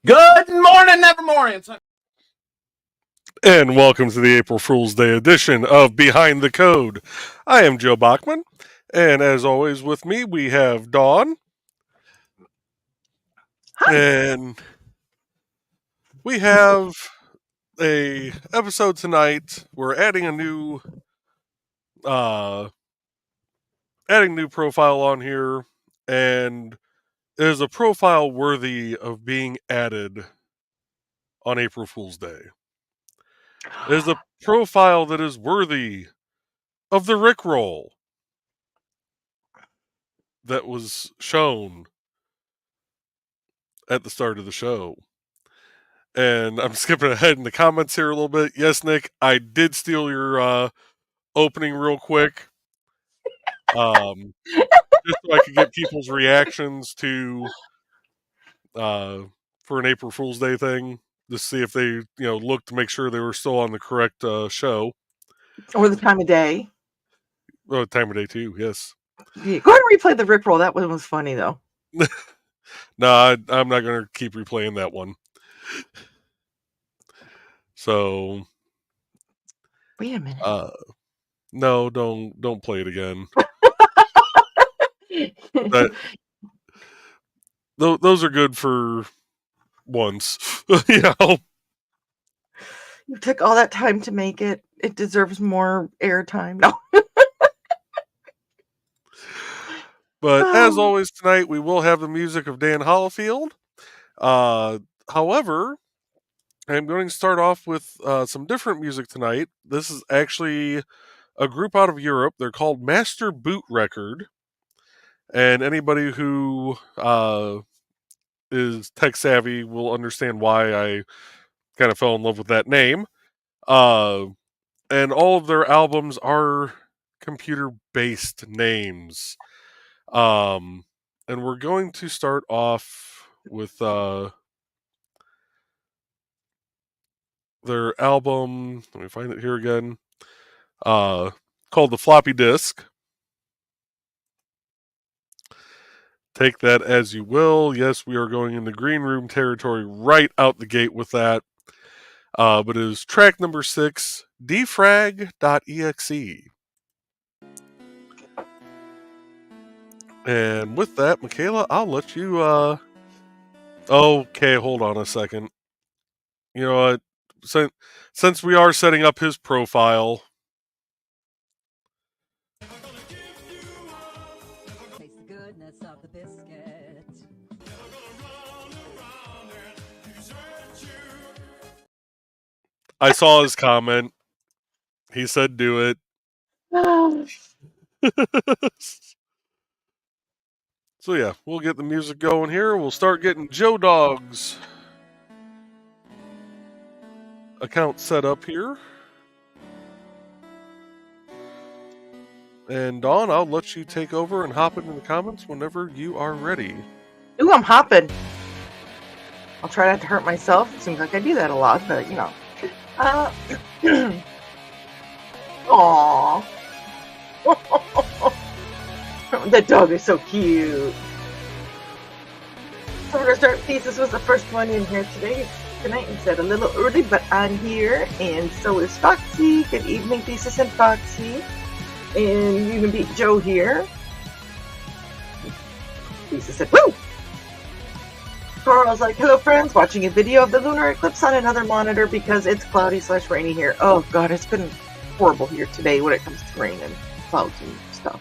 Good morning, Nevermore. And welcome to the April Fool's Day edition of Behind the Code. I am Joe Bachman, and as always with me we have Dawn. Hi. And we have a episode tonight. We're adding a new profile on here, and it is a profile worthy of being added on April Fool's Day. It is a profile that is worthy of the Rickroll that was shown at the start of the show. And I'm skipping ahead in the comments here a little bit. Yes, Nick, I did steal your opening real quick. Just so I could get people's reactions to for an April Fool's Day thing. To see if they, looked to make sure they were still on the correct show. Or the time of day. Oh, time of day too, yes. Yeah, go ahead and replay the Rickroll. That one was funny, though. No, I'm not going to keep replaying that one. So, wait a minute. No, don't play it again. Those are good for once. You took all that time to make it. It deserves more airtime. No. But as always tonight, we will have the music of Dan Hollifield. However, I'm going to start off with some different music tonight. This is actually a group out of Europe. They're called Master Boot Record. And anybody who is tech savvy will understand why I kind of fell in love with that name. And all of their albums are computer-based names. And we're going to start off with their album, let me find it here again, called The Floppy Disk. Take that as you will. Yes, we are going into green room territory right out the gate with that. But it is track number 6, defrag.exe. And with that, Michaela, I'll let you, okay, hold on a second. You know what? Since we are setting up his profile, I saw his comment. He said do it. So yeah, we'll get the music going here. We'll start getting Joe Dog's account set up here. And Dawn, I'll let you take over and hop into the comments whenever you are ready. Ooh, I'm hopping. I'll try not to hurt myself. It seems like I do that a lot, but you know. Aww. That dog is so cute. So we're gonna start. Thesis was the first one in here tonight and said a little early, but I'm here, and so is Foxy. Good evening, Thesis and Foxy. And you even beat Joe here. Thesis said, woo! Carl's like, hello friends, watching a video of the lunar eclipse on another monitor because it's cloudy/rainy here. Oh god, it's been horrible here today when it comes to rain and clouds and stuff.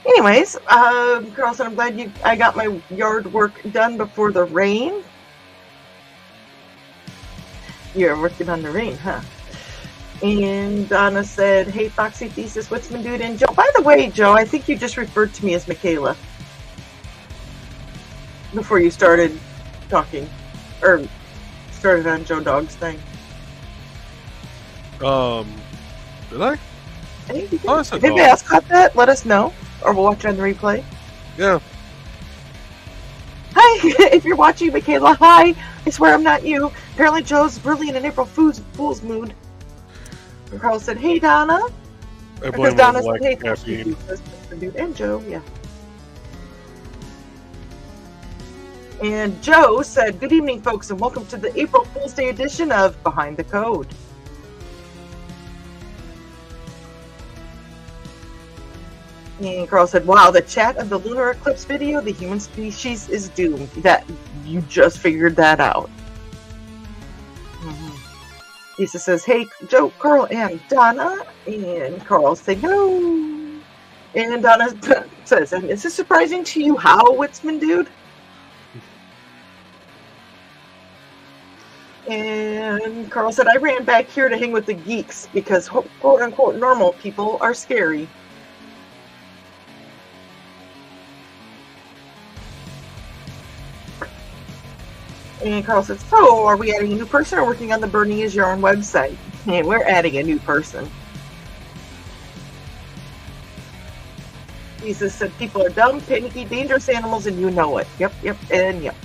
Anyways, Carl said, I'm glad I got my yard work done before the rain. You're working on the rain, huh? And Donna said, hey Foxy, Thesis, what's my dude? And Joe, by the way, Joe, I think you just referred to me as Michaela before you started talking, or started on Joe Dog's thing. Did I? I think you did. Oh, if anybody else caught that, let us know, or we'll watch it on the replay. Yeah. Hi, if you're watching, Michaela, hi. I swear I'm not you. Apparently Joe's really in an April Fool's mood. And Carl said, hey, Donna. I Because Donna said, hey, caffeine. Dude, and Joe, yeah. And Joe said, good evening, folks, and welcome to the April Fool's Day edition of Behind the Code. And Carl said, wow, the chat of the lunar eclipse video, the human species is doomed. That you just figured that out. Lisa says, hey, Joe, Carl, and Donna. And Carl said, hello. And Donna says, and is this surprising to you, how, Witzman dude? And Carl said, I ran back here to hang with the geeks because quote-unquote normal people are scary. And Carl says, so are we adding a new person or working on the Burning Is Yarn website? And we're adding a new person. Jesus said, people are dumb, panicky, dangerous animals, and you know it. Yep, and yep.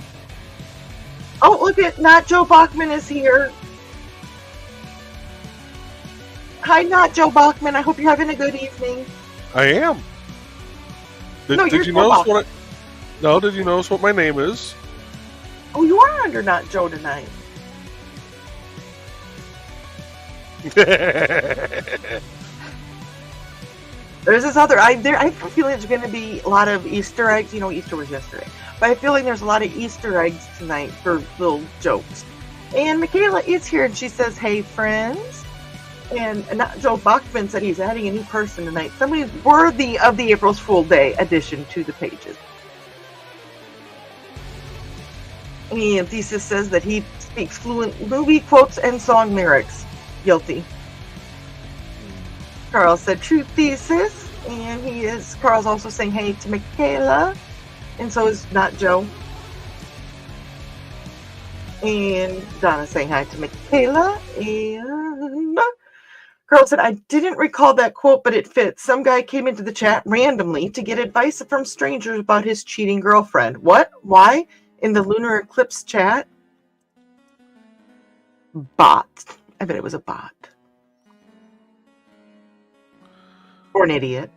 Oh, look at Not Joe Bachman is here. Hi, Not Joe Bachman. I hope you're having a good evening. I am. Did you notice what? Did you notice what my name is? Oh, you are under Not Joe tonight. There's this other. I have a feeling there's going to be a lot of Easter eggs. You know, Easter was yesterday. But I feel like there's a lot of Easter eggs tonight for little jokes. And Michaela is here, and she says, hey, friends. And Not Joe Bachman said he's adding a new person tonight. Somebody worthy of the April's Fool Day addition to the pages. And Thesis says that he speaks fluent movie quotes and song lyrics. Guilty. Carl said, true Thesis. And Carl's also saying hey to Michaela. And so is Not Joe. And Donna's saying hi to Michaela. And Carl said, I didn't recall that quote, but it fits. Some guy came into the chat randomly to get advice from strangers about his cheating girlfriend. What? Why? In the lunar eclipse chat? Bot. I bet it was a bot. Or an idiot.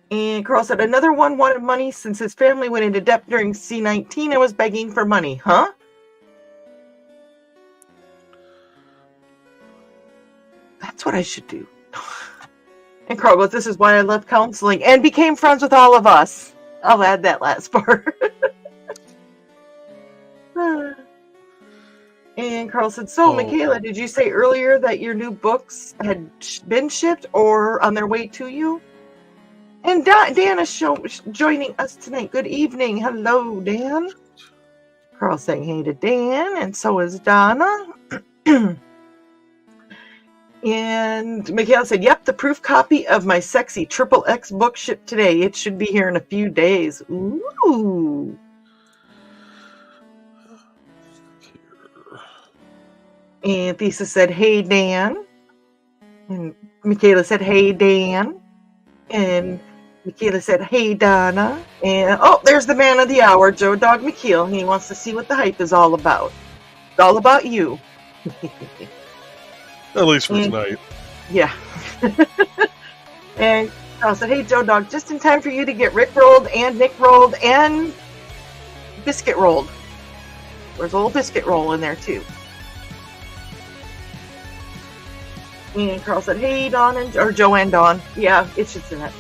And Carl said, another one wanted money since his family went into debt during C-19 and was begging for money. Huh? That's what I should do. And Carl goes, this is why I left counseling and became friends with all of us. I'll add that last part. And Carl said, so, Michaela, did you say earlier that your new books had been shipped or on their way to you? And Dan is joining us tonight. Good evening. Hello, Dan. Carl saying hey to Dan, and so is Donna. And Michaela said, yep, the proof copy of my sexy XXX book shipped today. It should be here in a few days. Ooh. And Thesis said, hey, Dan. And Michaela said, hey, Dan. And Michaela said, hey, Donna. And, oh, there's the man of the hour, Joe Dog McKeel. He wants to see what the hype is all about. It's all about you. At least for tonight. Yeah. And I said, hey, Joe Dog, just in time for you to get Rick rolled and Nick rolled and Biscuit rolled. There's a little biscuit roll in there, too. And Carl said, hey, Dawn, or Joe and Dawn. Yeah, it's just in it.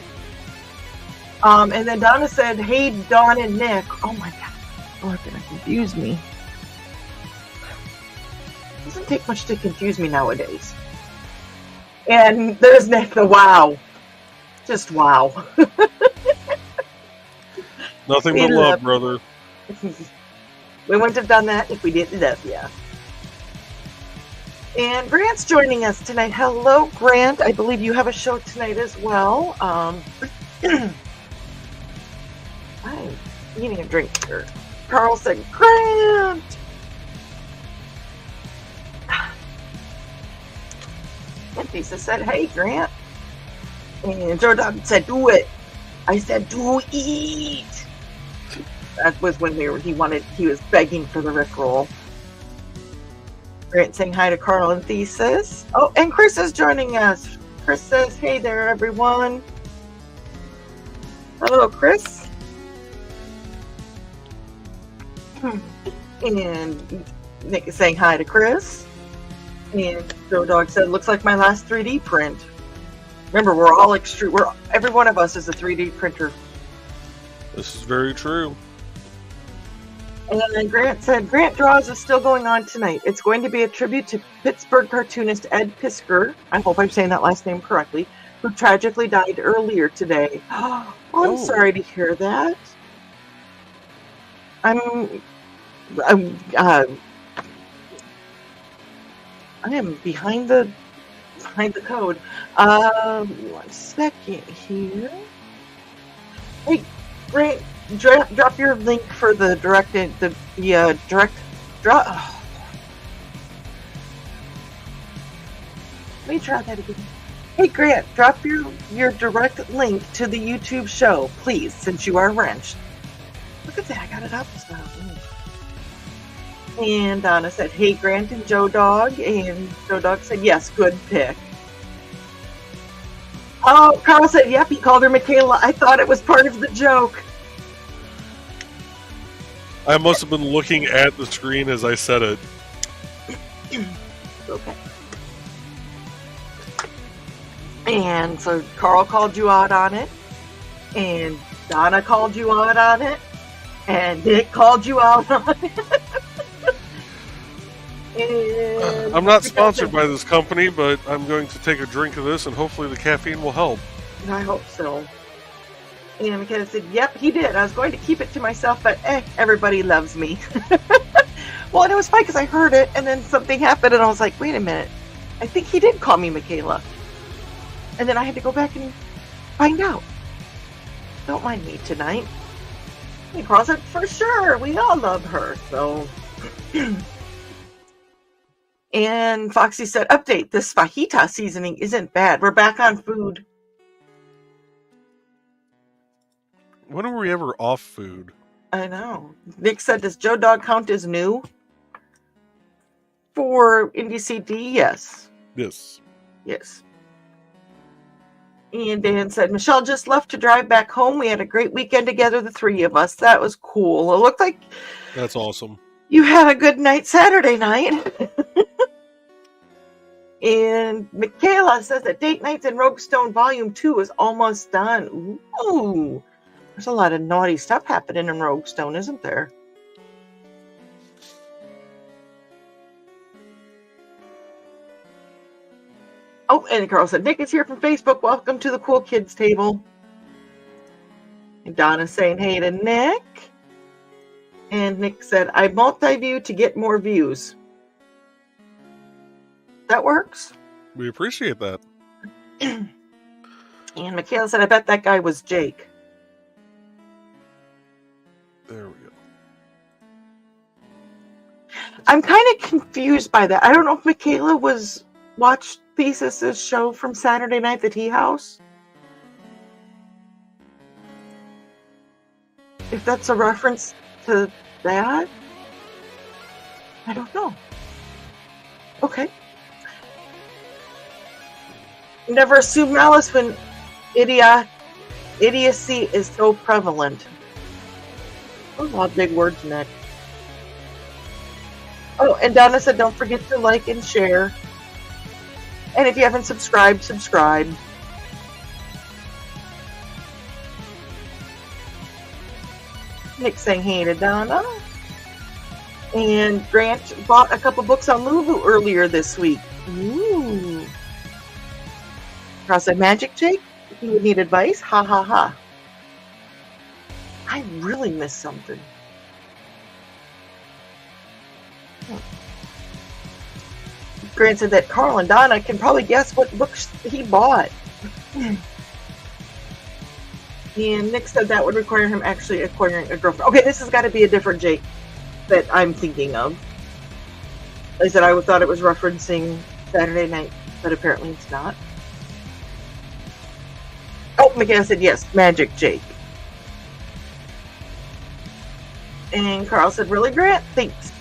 And then Donna said, hey, Dawn and Nick. Oh, my God. Oh, it's going to confuse me. It doesn't take much to confuse me nowadays. And there's Nick, the wow. Just wow. Nothing but love, brother. We wouldn't have done that if we didn't love you. And Grant's joining us tonight. Hello, Grant. I believe you have a show tonight as well. I'm eating a drink here. Carl said, Grant! And Lisa said, hey, Grant. And Joe Dog said, do it. I said, do eat. That was when he was begging for the Rickroll. Grant saying hi to Carl and Thesis. Oh, and Chris is joining us. Chris says, hey there, everyone. Hello, Chris. And Nick is saying hi to Chris. And Joe Dog said, looks like my last 3D print. Remember, we're all every one of us is a 3D printer. This is very true. And then Grant said, Grant Draws is still going on tonight. It's going to be a tribute to Pittsburgh cartoonist Ed Piskor, I hope I'm saying that last name correctly, who tragically died earlier today. Oh, I'm sorry to hear that. I am behind the code. 1 second here. Hey, Grant, drop your link for the direct draw. Oh. Let me try that again. Hey, Grant, drop your direct link to the YouTube show, please, since you are wrenched. Look at that, I got it up. So. And Donna said, hey, Grant and Joe Dog. And Joe Dog said, yes, good pick. Oh, Carl said, yep, he called her Michaela. I thought it was part of the joke. I must have been looking at the screen as I said it. Okay. And so Carl called you out on it. And Donna called you out on it. And Nick called you out on it. I'm not sponsored by this company, but I'm going to take a drink of this, and hopefully the caffeine will help. I hope so. And McKenna said, yep, he did. I was going to keep it to myself, but everybody loves me. Well, and it was fine because I heard it, and then something happened, and I was like, wait a minute. I think he did call me Michaela. And then I had to go back and find out. Don't mind me tonight. And Carl said, for sure, we all love her, so... And Foxy said, update, this fajita seasoning isn't bad. We're back on food. When are we ever off food? I know. Nick said, does Joe Dog count as new? For Indie CD, yes. Yes. Yes. And Dan said, Michelle just left to drive back home. We had a great weekend together, the three of us. That was cool. It looked like... That's awesome. You had a good night Saturday night. And Michaela says that Date Nights in Rogue Stone Volume 2 is almost done. Ooh. There's a lot of naughty stuff happening in Rogue Stone, isn't there? Oh, and Carl said, Nick is here from Facebook. Welcome to the Cool Kids table. And Donna's saying hey to Nick. And Nick said, I multi-view to get more views. That works. We appreciate that. And Michaela said, I bet that guy was Jake. There we go. I'm kind of confused by that. I don't know if Michaela watched Thesis' show from Saturday night, the Tea House. If that's a reference to that, I don't know. Okay. Never assume malice when idiocy is so prevalent. A lot of big words, Nick. Oh, and Donna said, don't forget to like and share. And if you haven't subscribed, subscribe. Nick saying hey to Donna. And Grant bought a couple books on Lulu earlier this week. Ooh. Carl said, Magic Jake? He would need advice? Ha ha ha. I really missed something. Grant said that Carl and Donna can probably guess what books he bought. And Nick said that would require him actually acquiring a girlfriend. Okay, this has got to be a different Jake that I'm thinking of. I said I thought it was referencing Saturday night, but apparently it's not. Oh, McKenna said yes, Magic Jake. And Carl said, really, Grant? Thanks.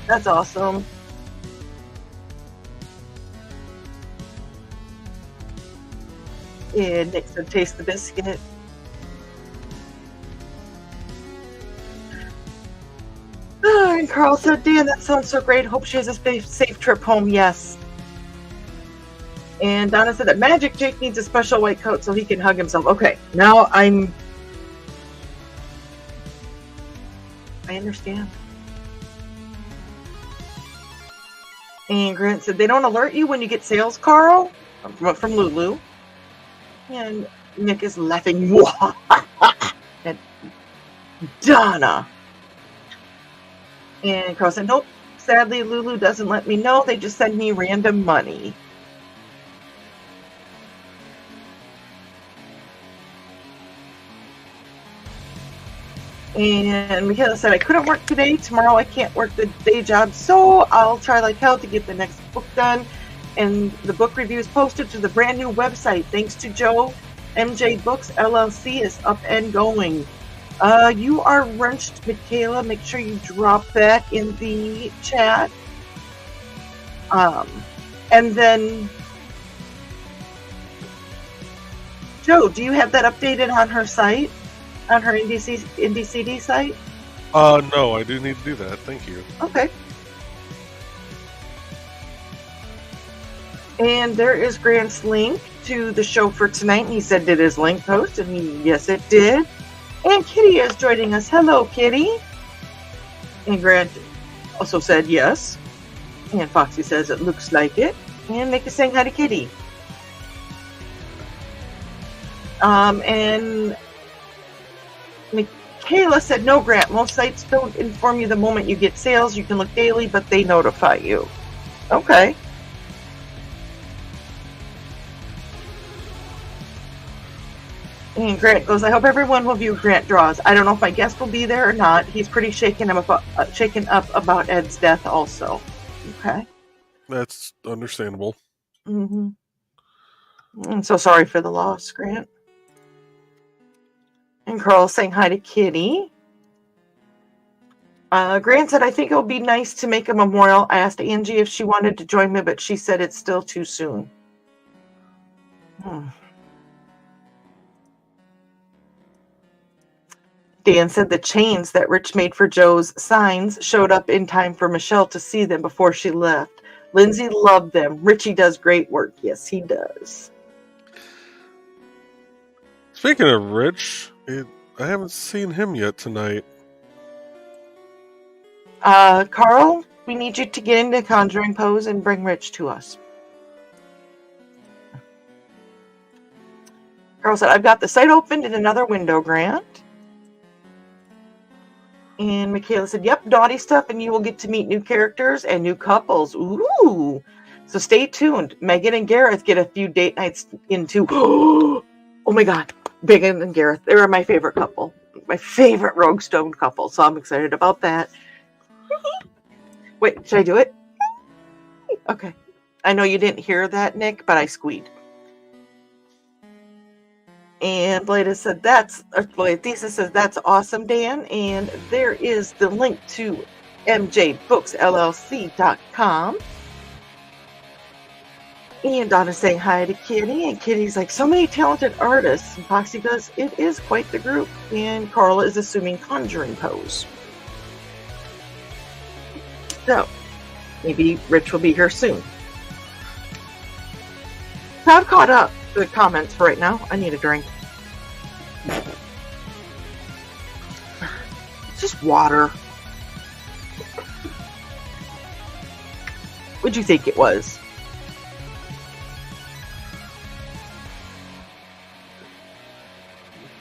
That's awesome. And Nick said, taste the biscuit. And Carl said, Dan, that sounds so great. Hope she has a safe trip home. Yes. And Donna said that Magic Jake needs a special white coat so he can hug himself. Okay, now I understand. And Grant said, they don't alert you when you get sales, Carl? From Lulu. And Nick is laughing at Donna. And Carl said, nope, sadly, Lulu doesn't let me know. They just send me random money. And Michaela said, I couldn't work today. Tomorrow I can't work the day job, so I'll try like hell to get the next book done. And the book review is posted to the brand new website. Thanks to Joe, MJ Books LLC is up and going. You are wrenched, Michaela. Make sure you drop that in the chat. And then, Joe, do you have that updated on her site? On her NDCD site? No, I do need to do that. Thank you. Okay. And there is Grant's link to the show for tonight. And he said, did his link post? And yes, it did. And Kitty is joining us. Hello, Kitty. And Grant also said yes. And Foxy says it looks like it. And Nick is saying hi to Kitty. And Michaela said, no, Grant. Most sites don't inform you the moment you get sales. You can look daily, but they notify you. Okay. And Grant goes, I hope everyone will view Grant Draws. I don't know if my guest will be there or not. He's pretty shaken up about Ed's death also. Okay. That's understandable. Mm-hmm. I'm so sorry for the loss, Grant. And Carl's saying hi to Kitty. Grant said, I think it would be nice to make a memorial. I asked Angie if she wanted to join me, but she said it's still too soon. Dan said the chains that Rich made for Joe's signs showed up in time for Michelle to see them before she left. Lindsay loved them. Richie does great work. Yes, he does. Speaking of Rich, I haven't seen him yet tonight. Carl, we need you to get into conjuring pose and bring Rich to us. Carl said, I've got the site opened in another window, Grant. And Michaela said, yep, naughty stuff, and you will get to meet new characters and new couples. Ooh. So stay tuned. Megan and Gareth get a few date nights into. Oh my God. Megan and Gareth. They were my favorite couple. My favorite Rogue Stone couple. So I'm excited about that. Wait, should I do it? Okay. I know you didn't hear that, Nick, but I squeed. And Blada said, Thesis says, that's awesome, Dan. And there is the link to mjbooksllc.com. And Donna's saying hi to Kitty. And Kitty's like, so many talented artists. And Foxy goes, it is quite the group. And Carla is assuming conjuring pose. So, maybe Rich will be here soon. I've caught up the comments for right now. I need a drink. It's just water. What'd you think it was?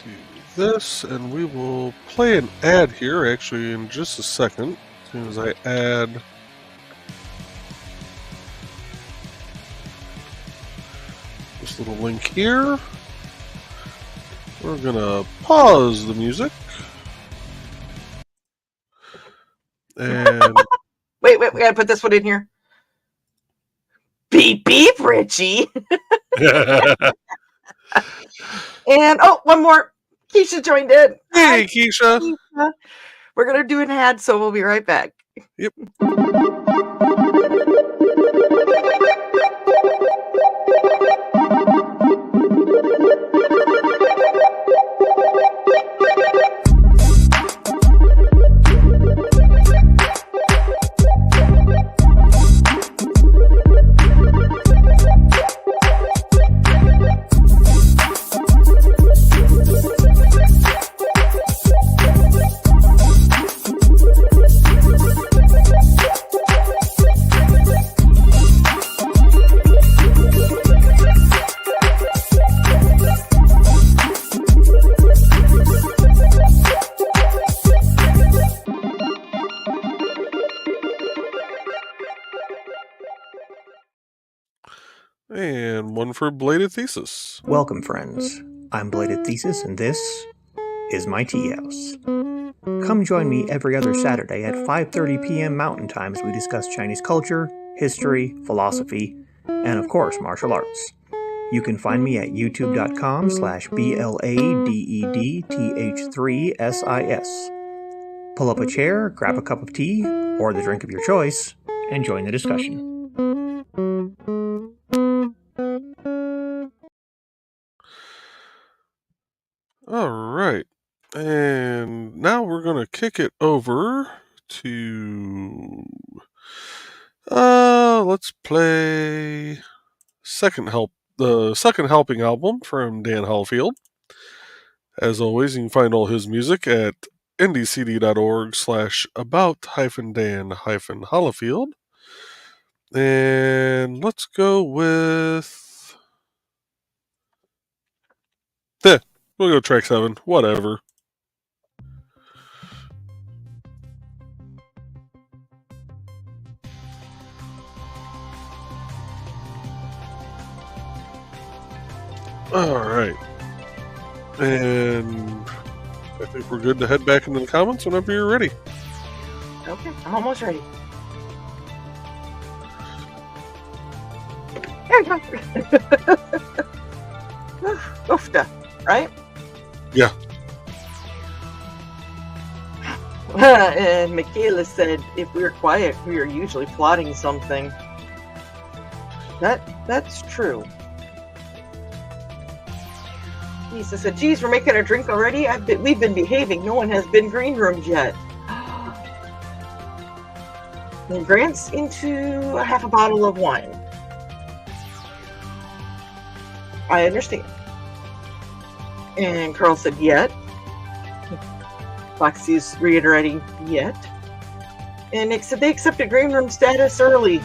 Do this, and we will play an ad here actually in just a second. As soon as I add this little link here, we're gonna pause the music and wait, we gotta put this one in here. Beep beep, Richie. And one more. Keisha joined in. Hey, Keisha. We're gonna do an ad, so we'll be right back. Yep. And one for Bladed Thesis. Welcome, friends. I'm Bladed Thesis, and this is my tea house. Come join me every other Saturday at 5:30 p.m. Mountain Time as we discuss Chinese culture, history, philosophy, and of course, martial arts. You can find me at youtube.com/BLADEDTH3SIS. Pull up a chair, grab a cup of tea, or the drink of your choice, and join the discussion. All right. And now we're going to kick it over to... let's play the Second Helping album from Dan Hallfield. As always, you can find all his music at indiecd.org/about-Dan-Hallfield. And let's go with... we'll go track 7. Whatever. Alright. And I think we're good to head back into the comments whenever you're ready. Okay, I'm almost ready. There you go. Oofda, right? Yeah. And Michaela said, if we're quiet, we are usually plotting something. That's true. Lisa said, geez, we're making a drink already? We've been behaving. No one has been green roomed yet. And Grant's into a half a bottle of wine. I understand. And Carl said, yet. Foxy's reiterating, yet. And Nick said, they accepted green room status early.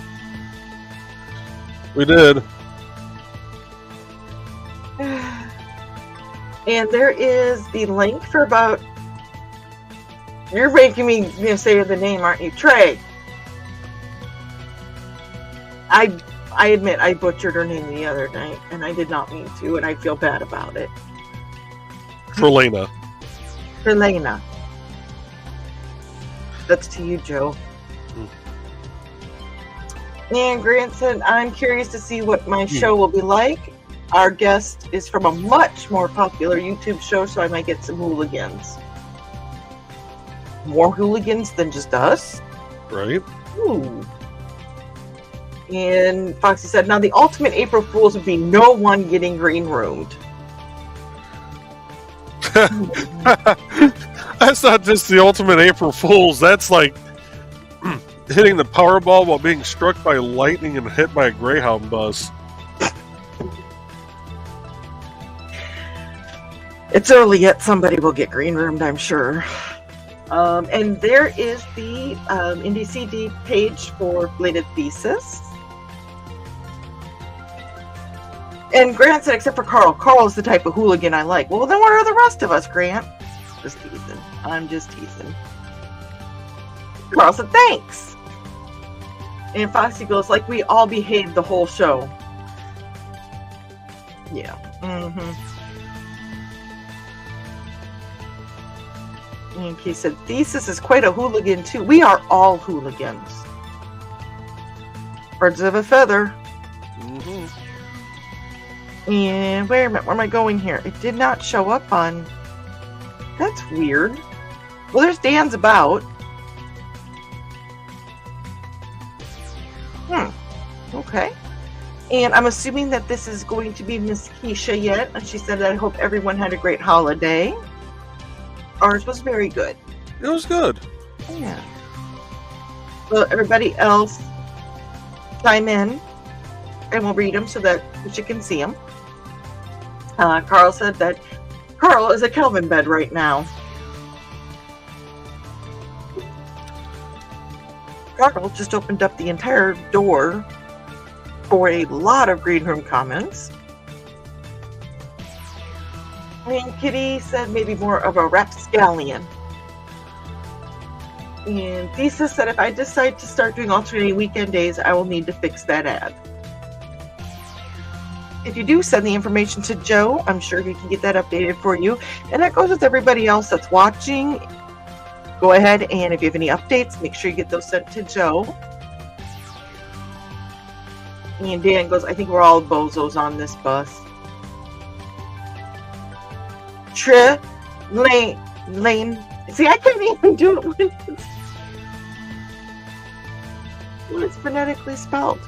We did. And there is the link for about... You're making me say the name, aren't you? Trey. I admit I butchered her name the other night, and I did not mean to, and I feel bad about it. Trelena. Trelena. That's to you, Joe. And Grant said, I'm curious to see what my show will be like. Our guest is from a much more popular YouTube show, so I might get some hooligans. More hooligans than just us? Right. Ooh. And Foxy said, now the ultimate April Fools would be no one getting green roomed. That's not just the ultimate April Fools. That's like hitting the Powerball while being struck by lightning and hit by a Greyhound bus. It's early yet. Somebody will get green roomed, I'm sure. And there is the Indie CD page for Bladed Thesis. And Grant said, except for Carl. Carl's the type of hooligan I like. Well, then what are the rest of us, Grant? Just teasing. I'm just teasing. Carl said, thanks. And Foxy goes, like we all behaved the whole show. Yeah. Mm-hmm. And he said, Thesis is quite a hooligan, too. We are all hooligans. Birds of a feather. Mm-hmm. And wait a minute, where am I going here? It did not show up on... That's weird. Well, there's Dan's about. Okay. And I'm assuming that this is going to be Miss Keisha yet. And she said, I hope everyone had a great holiday. Ours was very good. It was good. Yeah. Well, everybody else chime in and we'll read them so that you can see them. Carl said that Carl is a Kelvin bed right now. Carl just opened up the entire door for a lot of green room comments. And Kitty said maybe more of a rapscallion. And Thesis said if I decide to start doing alternating weekend days, I will need to fix that ad. if you do send the information to Joe, I'm sure he can get that updated for you. And that goes with everybody else that's watching. Go ahead, and if you have any updates, make sure you get those sent to Joe. And Dan goes, I think we're all bozos on this bus. Lane. See, I can't even do it when it's phonetically spelled.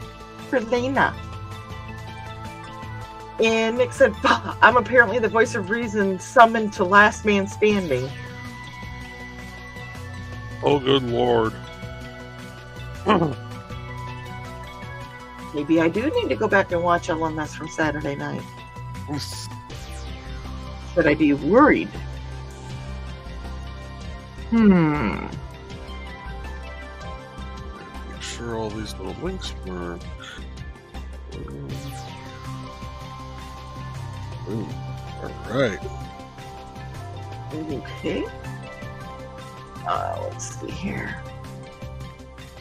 For Lena. And Nick said, I'm apparently the voice of reason summoned to last man standing. Oh, good lord. Maybe I do need to go back and watch LMS from Saturday night. Should I be worried? Make sure all these little links work. Alright. Okay. Let's see here.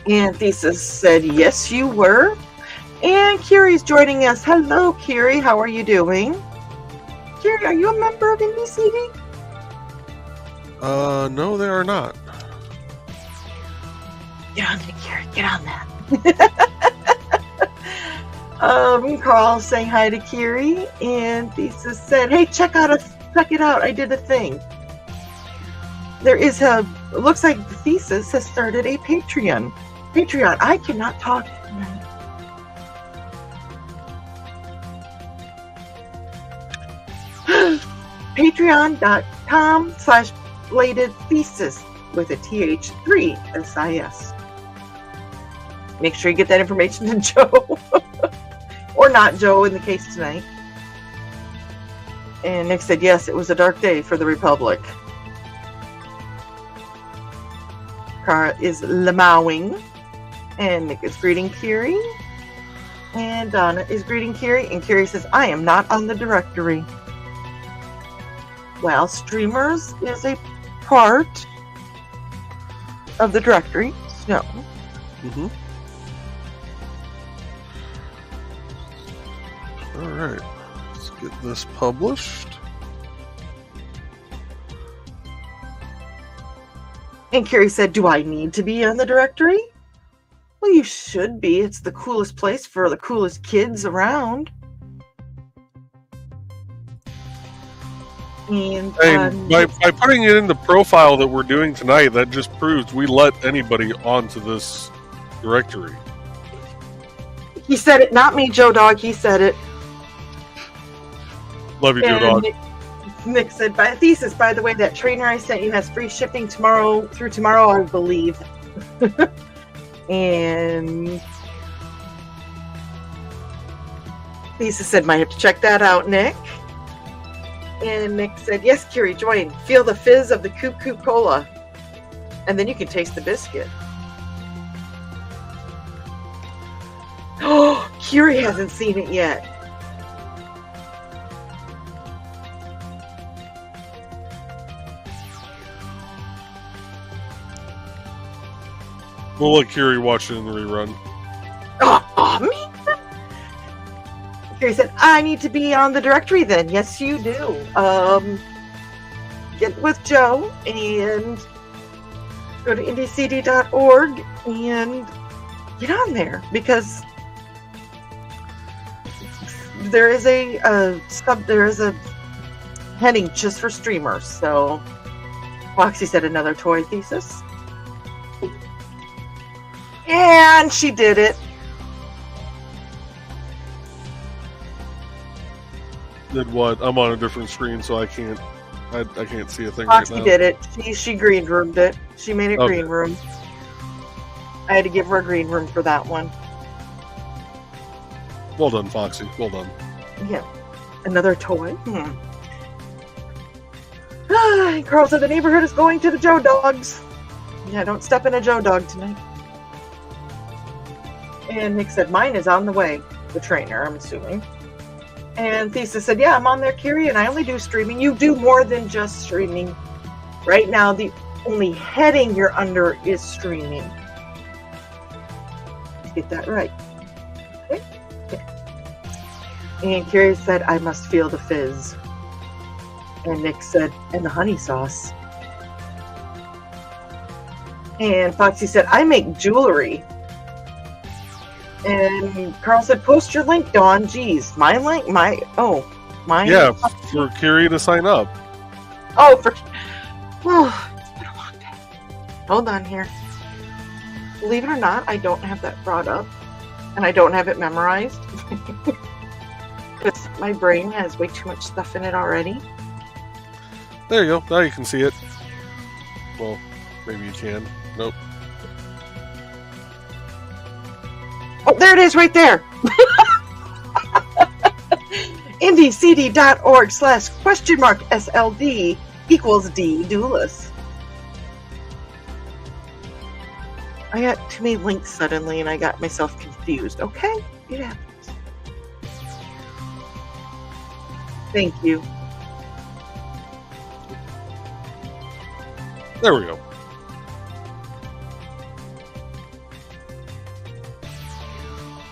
And Thesis said, yes, you were. And Kiri's joining us. Hello, Kiri. How are you doing? Kiri, are you a member of IndieCD? No, they are not. Get on it, Kiri. Get on that. Carl saying hi to Kiri. And Thesis said, hey, check it out. I did a thing. It looks like the Thesis has started a Patreon. I cannot talk tonight. Patreon.com/bladedthesis with a TH3SIS. Make sure you get that information to Joe. Or not Joe in the case tonight. And Nick said, yes, it was a dark day for the Republic. Cara is lamowing. And Nick is greeting Kiri. And Donna is greeting Kiri. And Kiri says, I am not on the directory. Well, streamers is a part of the directory. So. Mm-hmm. Alright. Let's get this published. And Kiri said, do I need to be on the directory? Well, you should be. It's the coolest place for the coolest kids around. And by putting it in the profile that we're doing tonight, that just proves we let anybody onto this directory. He said it, not me, Joe Dog. He said it. Love you, Joe Dog. Nick said, by Thesis, by the way, that trainer I sent you has free shipping through tomorrow, I believe. And Thesis said, might have to check that out, Nick. And Nick said, yes, Kiri, join. Feel the fizz of the Coop Cola. And then you can taste the biscuit. Oh, Kiri hasn't seen it yet. We'll let Kiri watch it in the rerun. Oh, me? Kiri said, I need to be on the directory then. Yes, you do. Get with Joe and go to indiecd.org and get on there because there is a heading just for streamers. So Foxy said another toy Thesis. And she did it. Did what? I'm on a different screen, so I can't see a thing Foxy right now. did it. She green roomed it. She made it green room. I had to give her a green room for that one. Well done, Foxy. Well done. Yeah. Another toy. Carl said the neighborhood is going to the Joe Dogs. Yeah, don't step in a Joe Dog tonight. And Nick said, mine is on the way. The trainer, I'm assuming. And Thesis said, yeah, I'm on there, Kiri, and I only do streaming. You do more than just streaming. Right now, the only heading you're under is streaming. Let's get that right. Okay? And Carrie said, I must feel the fizz. And Nick said, and the honey sauce. And Foxy said, I make jewelry. And Carl said, post your link, Dawn. Geez, my link? Mine? Yeah, for Carrie to sign up. Oh, it's been a long day. Hold on here. Believe it or not, I don't have that brought up. And I don't have it memorized. Because my brain has way too much stuff in it already. There you go. Now you can see it. Well, maybe you can. Nope. Oh, there it is right there. IndieCD.org/?SLD equals D Doulas. I got too many links suddenly and I got myself confused. Okay, it happens. Thank you. There we go.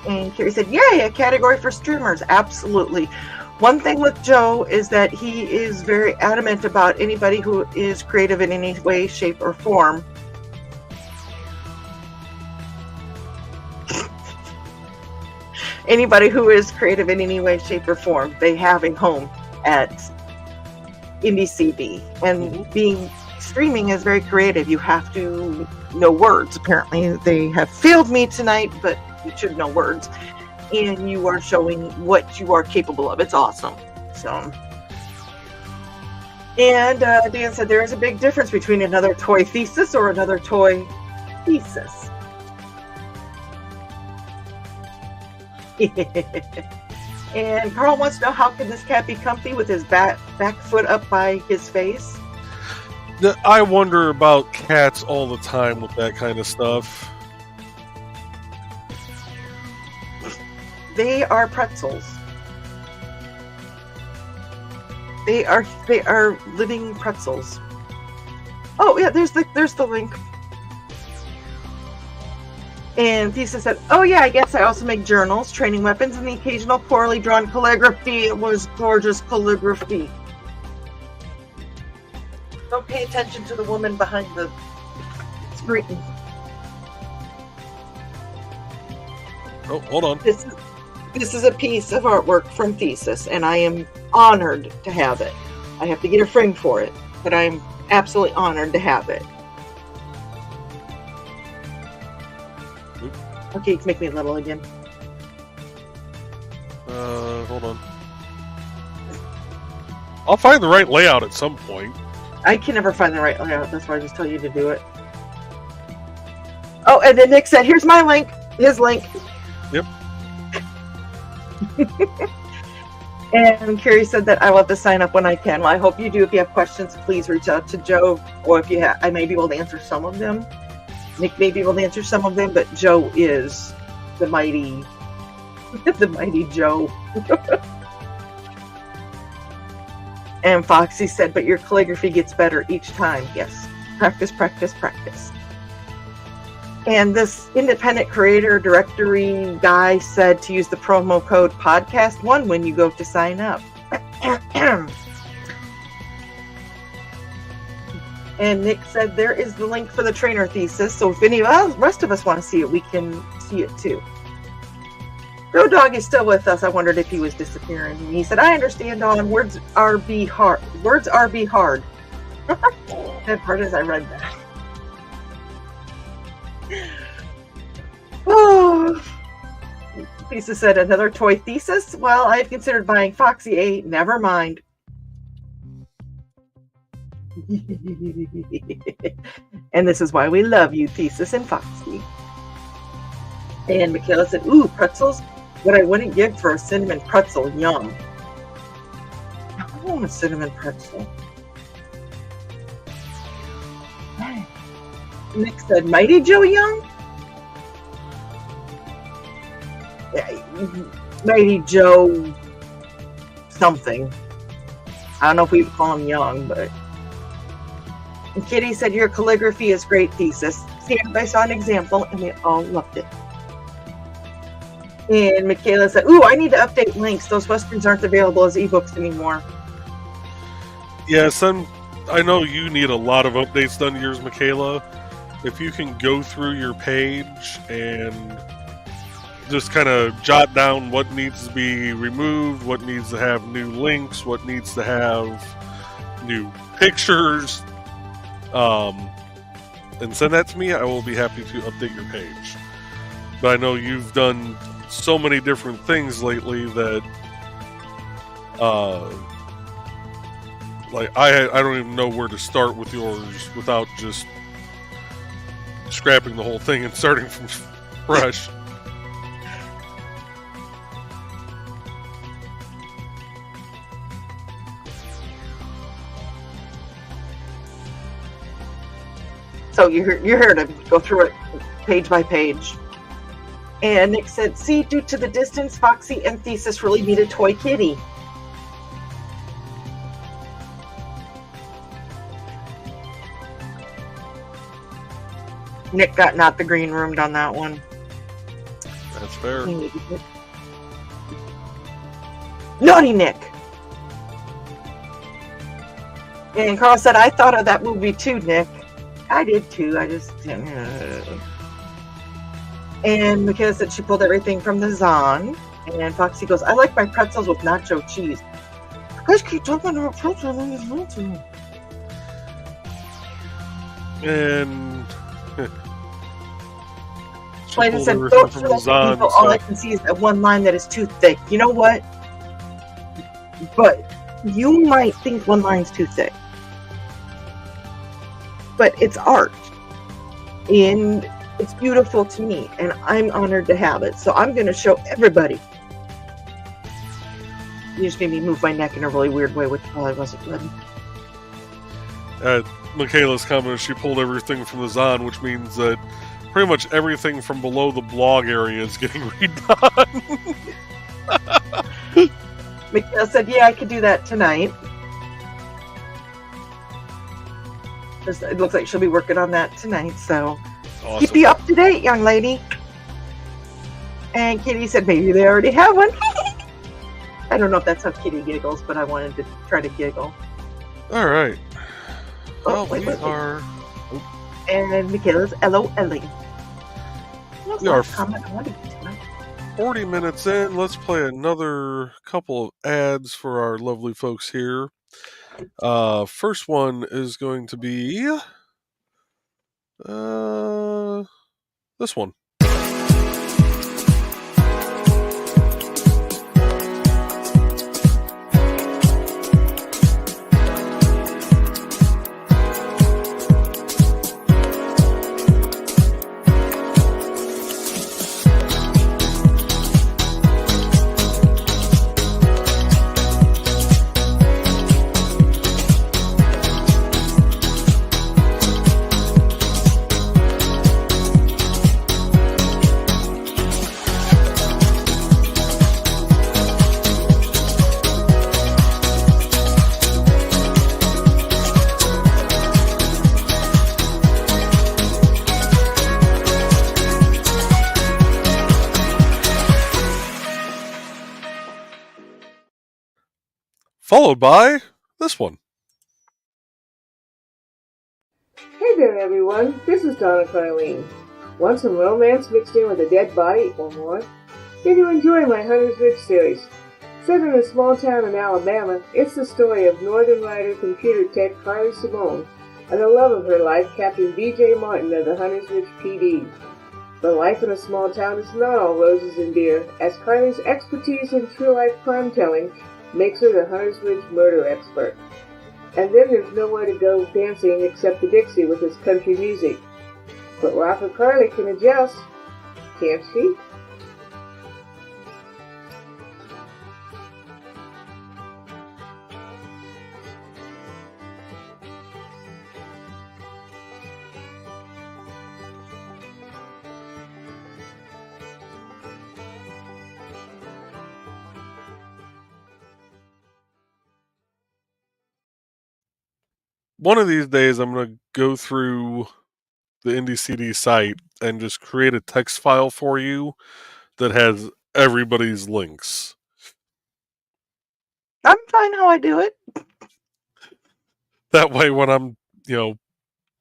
And Carrie said, yay, a category for streamers. Absolutely. One thing with Joe is that he is very adamant about anybody who is creative in any way, shape, or form. Anybody who is creative in any way, shape, or form, they have a home at IndieCD. And being streaming is very creative. You have to know words. Apparently, they have failed me tonight, but you should know words. And you are showing what you are capable of. It's awesome. So, and Dan said there is a big difference between another toy thesis or another toy thesis. And Carl wants to know, how can this cat be comfy with his back foot up by his face? I wonder about cats all the time with that kind of stuff. They are pretzels. They are living pretzels. Oh yeah, there's the link. And Thesis said, oh yeah, I guess I also make journals, training weapons, and the occasional poorly drawn calligraphy. It was gorgeous calligraphy. Don't pay attention to the woman behind the screen. Oh, hold on. This is a piece of artwork from Thesis, and I am honored to have it. I have to get a frame for it, but I'm absolutely honored to have it. Okay, it's making me little again. Hold on. I'll find the right layout at some point. I can never find the right layout. That's why I just tell you to do it. Oh, and then Nick said, here's my link. His link. Yep. And Carrie said that I will have to sign up when I can. Well, I hope you do. If you have questions, please reach out to Joe. Or if you have, I may be able to answer some of them. Nick may be able to answer some of them, but Joe is the mighty Joe. And Foxy said, but your calligraphy gets better each time. Yes. Practice, practice, practice. And this independent creator directory guy said to use the promo code podcast1 when you go to sign up. And Nick said there is the link for the trainer thesis, so if any of the rest of us want to see it, we can see it too. Road Dog is still with us. I wondered if he was disappearing. And he said, I understand, Dawn. Words are be hard. That part as I read that. Oh. Thesis said, another toy thesis? Well, I had considered buying Foxy a. Never mind. And this is why we love you, Thesis and Foxy. And Michaela said, ooh, pretzels? What I wouldn't give for a cinnamon pretzel. Yum. I want a cinnamon pretzel. Nick said, Mighty Joe Young? Mighty Joe something. I don't know if we would call him Young, but... And Kitty said, your calligraphy is great, Thesis. See, I saw an example, and we all loved it. And Michaela said, ooh, I need to update links. Those westerns aren't available as ebooks anymore. Yeah, I know you need a lot of updates done to yours, Michaela. If you can go through your page and just kind of jot down what needs to be removed, what needs to have new links, what needs to have new pictures, and send that to me, I will be happy to update your page. But I know you've done so many different things lately that like I don't even know where to start with yours without just scrapping the whole thing and starting from fresh. So you're here to go through it page by page. And Nick said, see, due to the distance, Foxy and Thesis really need a toy kitty. Nick got not the green roomed on that one. That's fair. Naughty Nick! And Carl said, I thought of that movie too, Nick. I did too, I just didn't. And Michaela said she pulled everything from the Zon. And Foxy goes, I like my pretzels with nacho cheese. You guys keep talking about pretzels on this routine. And Clayton said, don't show people. All I can see is that one line that is too thick. You know what? But you might think one line's too thick. But it's art. And it's beautiful to me. And I'm honored to have it. So I'm going to show everybody. You just made me move my neck in a really weird way, which probably wasn't good. Michaela's comment, she pulled everything from the Zon, which means that pretty much everything from below the blog area is getting redone. Michaela said, yeah, I could do that tonight. It looks like she'll be working on that tonight, so Awesome. keep you up to date, young lady. And Kitty said, maybe they already have one. I don't know if that's how Kitty giggles, but I wanted to try to giggle. All right. Oh, Well, wait. are. And Michaela's LOLing. We are 40 40 minutes in. Let's play another couple of ads for our lovely folks here. First one is going to be this one. Followed by this one. Hey there, everyone. This is Donna Carlene. Want some romance mixed in with a dead body or more? Then you enjoy my Hunter's Ridge series. Set in a small town in Alabama, it's the story of Northern Rider computer tech Carly Simone and the love of her life, Captain B.J. Martin of the Hunter's Ridge PD. But life in a small town is not all roses and beer, as Carly's expertise in true-life crime-telling makes her the Hunter's Ridge murder expert. And then there's nowhere to go dancing except the Dixie with its country music. But Rapper Carly can adjust, can't she? One of these days, I'm going to go through the IndieCD site and just create a text file for you that has everybody's links. I'm fine how I do it. That way, when I'm,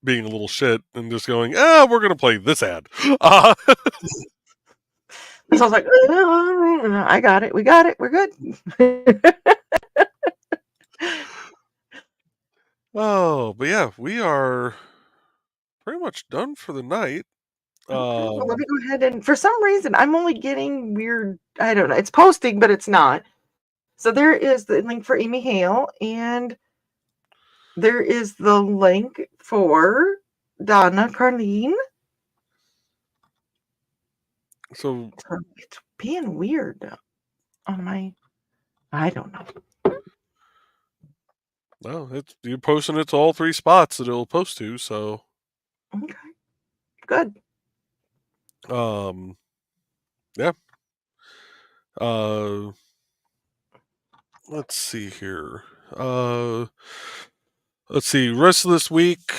being a little shit and just going, we're going to play this ad. So I was like, I got it. We got it. We're good. Oh, but yeah, we are pretty much done for the night. Well, let me go ahead and, for some reason, I'm only getting weird. I don't know. It's posting, but it's not. So there is the link for Amy Hale, and there is the link for Donna Carlene. So it's being weird on my. I don't know. No, you're posting it to all 3 spots that it'll post to. So okay, good. Yeah. Let's see here. Let's see. Rest of this week,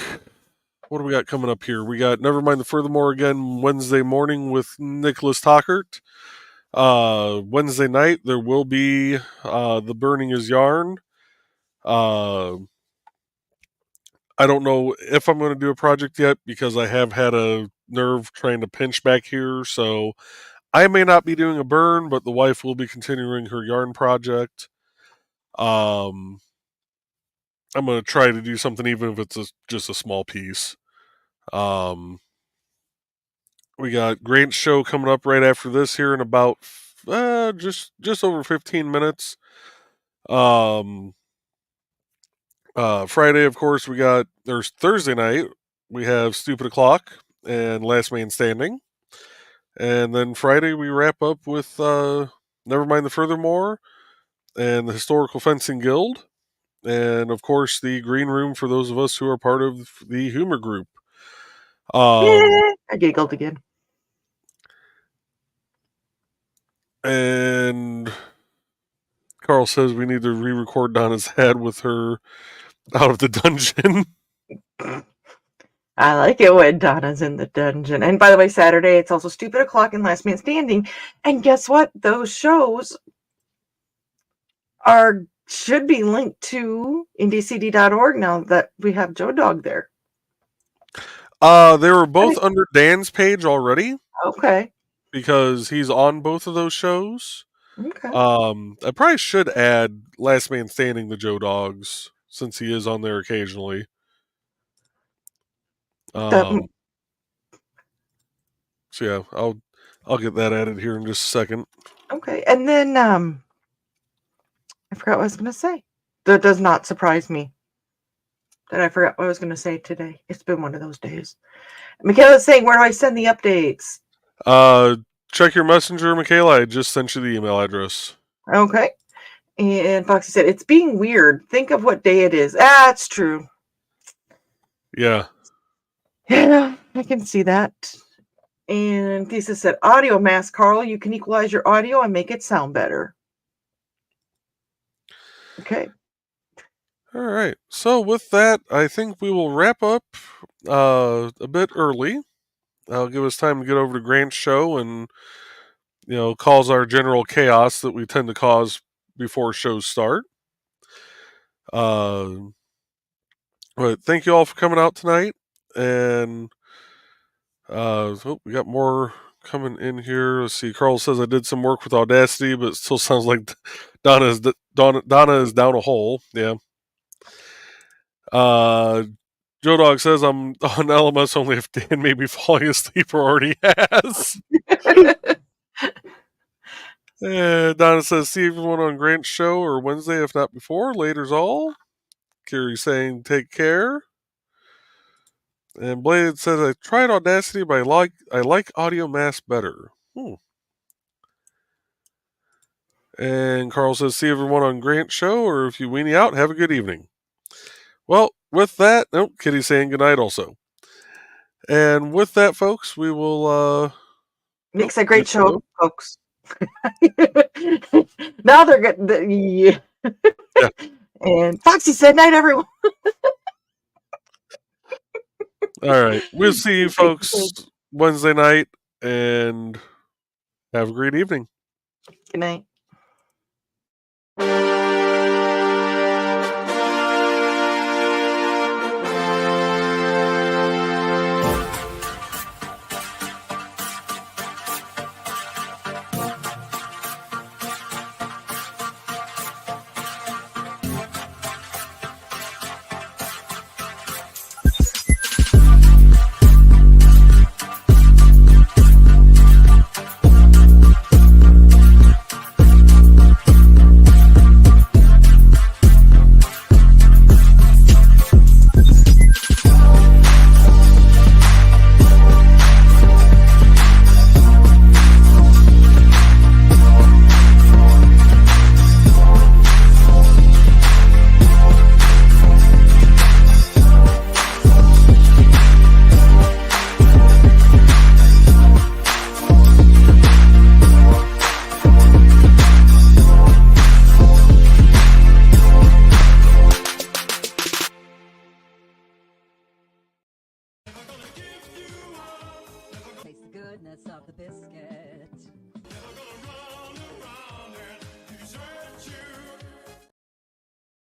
what do we got coming up here? We got Nevermind the Furthermore again Wednesday morning with Nicholas Tockert. Wednesday night there will be The Burning Is Yarn. I don't know if I'm going to do a project yet because I have had a nerve trying to pinch back here, so I may not be doing a burn, but the wife will be continuing her yarn project. I'm going to try to do something even if it's just a small piece. We got Grant's show coming up right after this here in about just over 15 minutes. Friday, of course, there's Thursday night, we have Stupid O'Clock and Last Man Standing. And then Friday, we wrap up with Nevermind the Furthermore and the Historical Fencing Guild. And, of course, the Green Room for those of us who are part of the humor group. I giggled again. And Carl says we need to re-record Donna's ad with her out of the dungeon. I like it when Donna's in the dungeon. And by the way, Saturday, it's also Stupid O'Clock and Last Man Standing. And guess what? Those shows should be linked to indiecd.org now that we have Joe Dog there. They were both under Dan's page already. Okay. Because he's on both of those shows. Okay. I probably should add Last Man Standing to Joe Dogs since he is on there occasionally. So yeah, I'll get that added here in just a second. Okay, and then I forgot what I was going to say. That does not surprise me that I forgot what I was going to say today. It's been one of those days. Michaela's saying, where do I send the updates? Check your messenger, Michaela. I just sent you the email address. Okay. And Foxy said, it's being weird. Think of what day it is. It's true. Yeah. Yeah, I can see that. And Thesis said, audio mask, Carl. You can equalize your audio and make it sound better. Okay. All right. So with that, I think we will wrap up a bit early. That'll give us time to get over to Grant's show and, cause our general chaos that we tend to cause before shows start. But thank you all for coming out tonight. And we got more coming in here. Let's see. Carl says I did some work with Audacity, but it still sounds like Donna is down a hole. Yeah. Joe Dog says I'm on LMS only if Dan may be falling asleep or already has. Donna says, see everyone on Grant's show or Wednesday, if not before. Later's all. Carrie saying, take care. And Blade says, I tried Audacity, but I like Audio Mask better. And Carl says, see everyone on Grant's show, or if you weenie out, have a good evening. Well, with that, Kitty's saying goodnight also. And with that, folks, we will... Makes a great show, folks. Now they're good. Yeah. And Foxy said night, everyone. All right. We'll see you folks Wednesday night, and have a great evening. Good night. Taste the goodness of the biscuit.